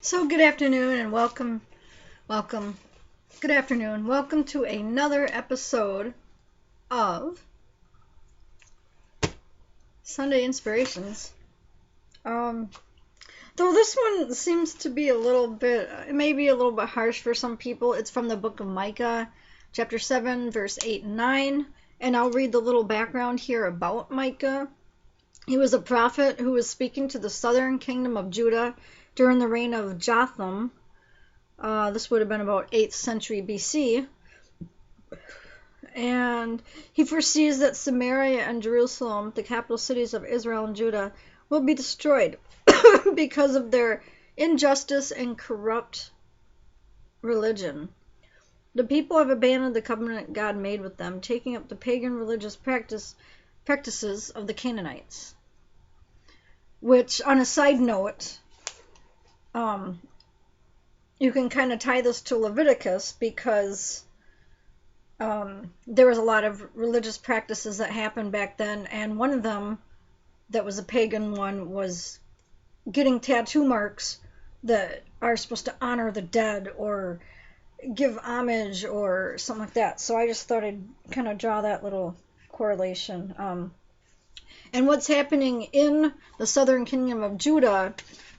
So good afternoon and welcome, good afternoon, welcome to another episode of Sunday Inspirations. Though this one seems to be maybe a little bit harsh for some people. It's from the book of Micah, chapter 7, verse 8 and 9, and I'll read the little background here about Micah. He was a prophet who was speaking to the southern kingdom of Judah during the reign of Jotham. This would have been about 8th century BC. And he foresees that Samaria and Jerusalem, the capital cities of Israel and Judah, will be destroyed because of their injustice and corrupt religion. The people have abandoned the covenant God made with them, taking up the pagan religious practices of the Canaanites. Which, on a side note, you can kind of tie this to Leviticus because there was a lot of religious practices that happened back then, and one of them that was a pagan one was getting tattoo marks that are supposed to honor the dead or give homage or something like that. So I just thought I'd kind of draw that little correlation. And what's happening in the southern kingdom of Judah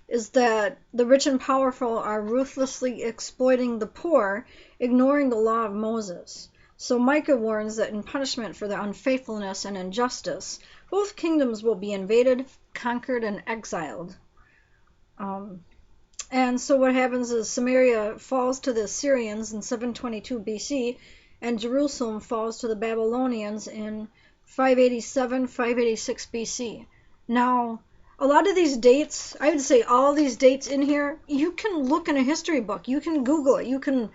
is that the rich and powerful are ruthlessly exploiting the poor, ignoring the law of Moses. So Micah warns that in punishment for their unfaithfulness and injustice, both kingdoms will be invaded, conquered, and exiled. And so what happens is Samaria falls to the Assyrians in 722 BC, and Jerusalem falls to the Babylonians in 587, 586 BC. Now, a lot of these dates, I would say all these dates in here, you can look in a history book, you can Google it, you can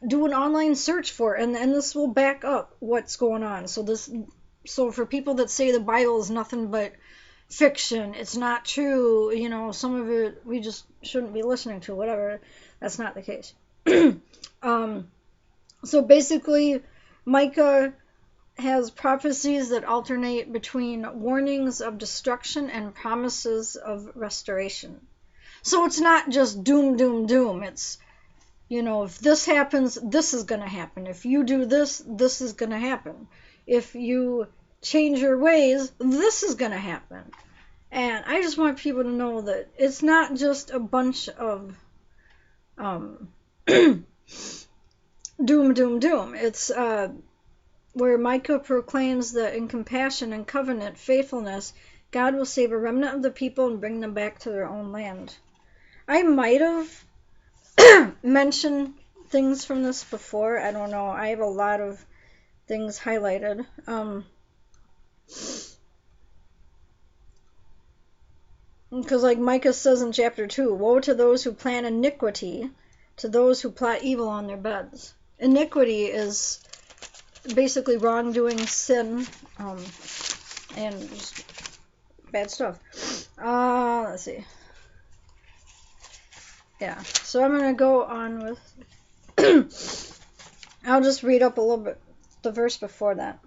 do an online search for it, and this will back up what's going on. So for people that say the Bible is nothing but fiction, it's not true, some of it we just shouldn't be listening to, whatever, that's not the case. So basically, Micah has prophecies that alternate between warnings of destruction and promises of restoration. So it's not just doom, doom, doom. It's, if this happens, this is going to happen. If you do this, this is going to happen. If you change your ways, this is going to happen. And I just want people to know that it's not just a bunch of doom, doom, doom. It's where Micah proclaims that in compassion and covenant faithfulness, God will save a remnant of the people and bring them back to their own land. I might have mentioned things from this before. I don't know. I have a lot of things highlighted. Because like Micah says in chapter 2, woe to those who plan iniquity, to those who plot evil on their beds. Iniquity is basically wrongdoing, sin, and just bad stuff. Let's see. Yeah, so I'm going to go on with, I'll just read up a little bit, the verse before that.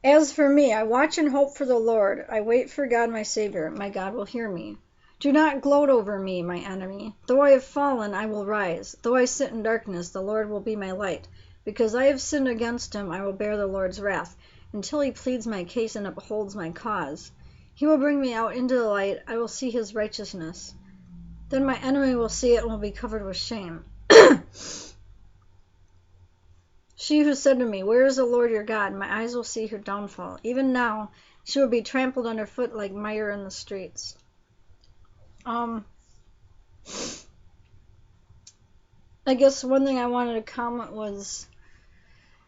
As for me, I watch and hope for the Lord. I wait for God my Savior. My God will hear me. Do not gloat over me, my enemy. Though I have fallen, I will rise. Though I sit in darkness, the Lord will be my light. Because I have sinned against him, I will bear the Lord's wrath, until he pleads my case and upholds my cause. He will bring me out into the light. I will see his righteousness. Then my enemy will see it and will be covered with shame. She who said to me, where is the Lord your God? My eyes will see her downfall. Even now, she will be trampled underfoot like mire in the streets. I guess one thing I wanted to comment was,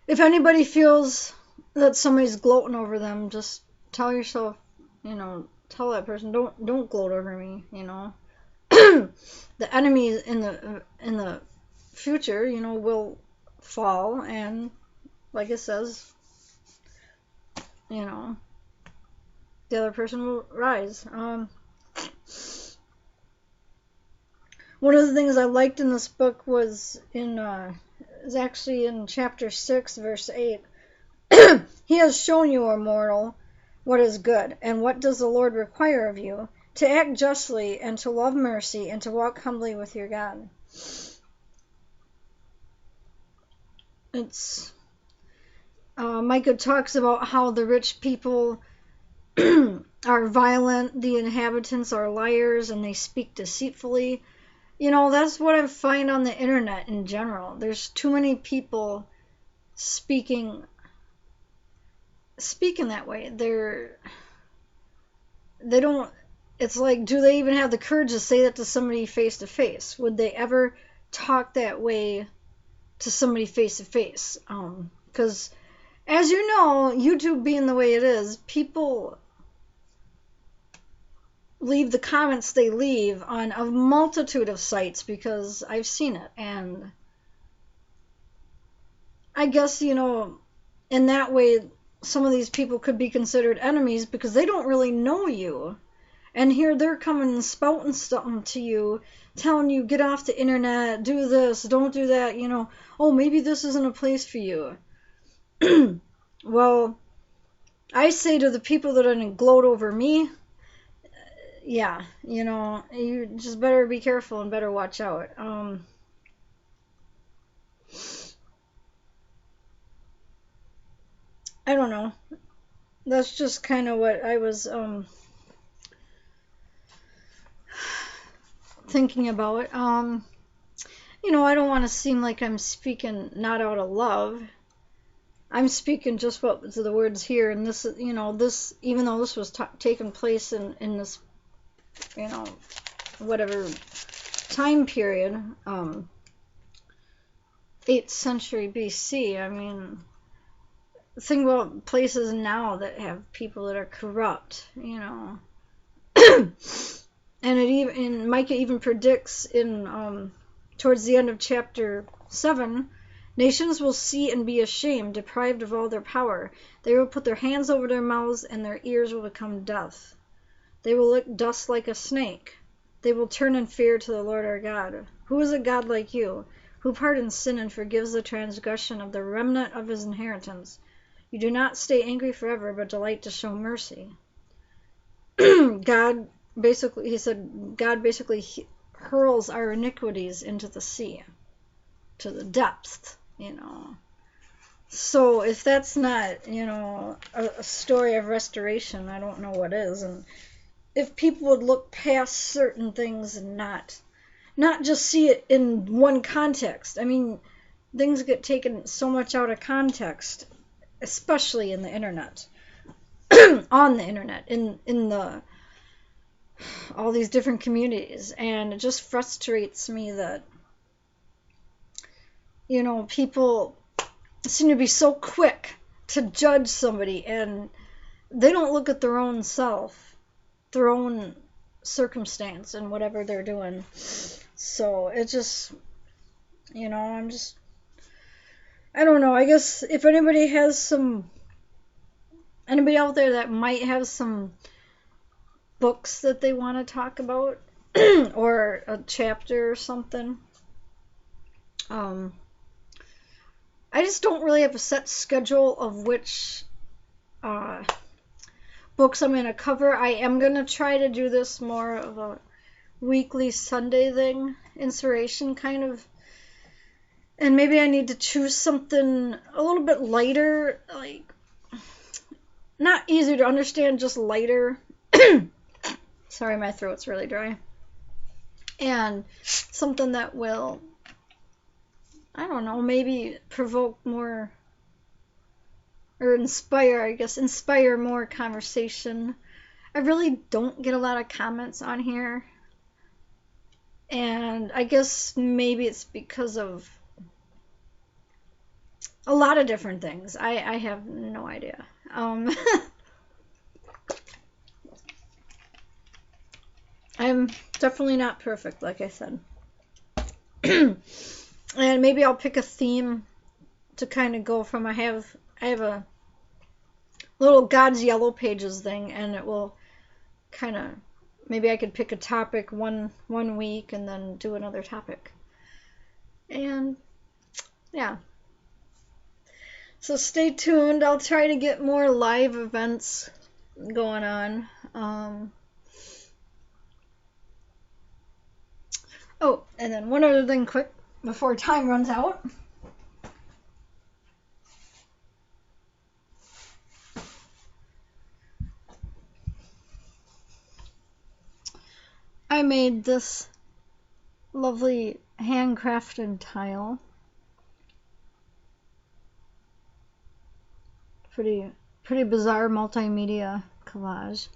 if anybody feels that somebody's gloating over them, just tell yourself, tell that person, don't gloat over me, The enemy in the future, will fall, and like it says, the other person will rise. One of the things I liked in this book was actually in chapter 6, verse 8. He has shown you, O mortal, what is good, and what does the Lord require of you? to act justly, and to love mercy, and to walk humbly with your God. It's Micah talks about how the rich people are violent, the inhabitants are liars, and they speak deceitfully. You know, that's what I find on the internet in general. There's too many people speaking that way. They don't, it's like, do they even have the courage to say that to somebody face to face? Would they ever talk that way to somebody face to face? Because as you know, YouTube being the way it is, people leave the comments they leave on a multitude of sites because I've seen it. And I guess, you know, in that way, some of these people could be considered enemies because they don't really know you. And here they're coming and spouting something to you, telling you, get off the internet, do this, don't do that, you know, oh, maybe this isn't a place for you. Well, I say to the people that are going to gloat over me, yeah, you know, you just better be careful and better watch out. I don't know. That's just kind of what I was thinking about. You know, I don't want to seem like I'm speaking not out of love. I'm speaking just what the words here, and this, you know, this, even though this was taking place in this, you know, whatever time period, 8th century BC. I mean, think about places now that have people that are corrupt, you know. And it even, Micah even predicts in towards the end of chapter 7, nations will see and be ashamed, deprived of all their power. They will put their hands over their mouths, and their ears will become deaf. They will lick dust like a snake. They will turn in fear to the Lord our God. Who is a God like you, who pardons sin and forgives the transgression of the remnant of his inheritance? You do not stay angry forever, but delight to show mercy. God basically hurls our iniquities into the sea, to the depths, you know. So if that's not, you know, a story of restoration, I don't know what is. And if people would look past certain things and not just see it in one context. I mean, things get taken so much out of context, especially in the internet, on the internet, in the all these different communities, and it just frustrates me that, you know, people seem to be so quick to judge somebody, and they don't look at their own self, their own circumstance, and whatever they're doing. So it just, you know, I don't know. I guess if anybody out there that might have some books that they want to talk about, or a chapter or something, I just don't really have a set schedule of which books I'm going to cover. I am going to try to do this more of a weekly Sunday thing, inspiration kind of, and maybe I need to choose something a little bit lighter, like not easy to understand, just lighter. Sorry, my throat's really dry. And something that will, I don't know, maybe provoke more, or inspire more conversation. I really don't get a lot of comments on here. And I guess maybe it's because of a lot of different things. I have no idea. I'm definitely not perfect, like I said. And maybe I'll pick a theme to kind of go from. I have a little God's Yellow Pages thing, and it will kind of, maybe I could pick a topic one week and then do another topic. And yeah. So stay tuned. I'll try to get more live events going on. And then one other thing quick before time runs out. I made this lovely handcrafted tile. Pretty bizarre multimedia collage.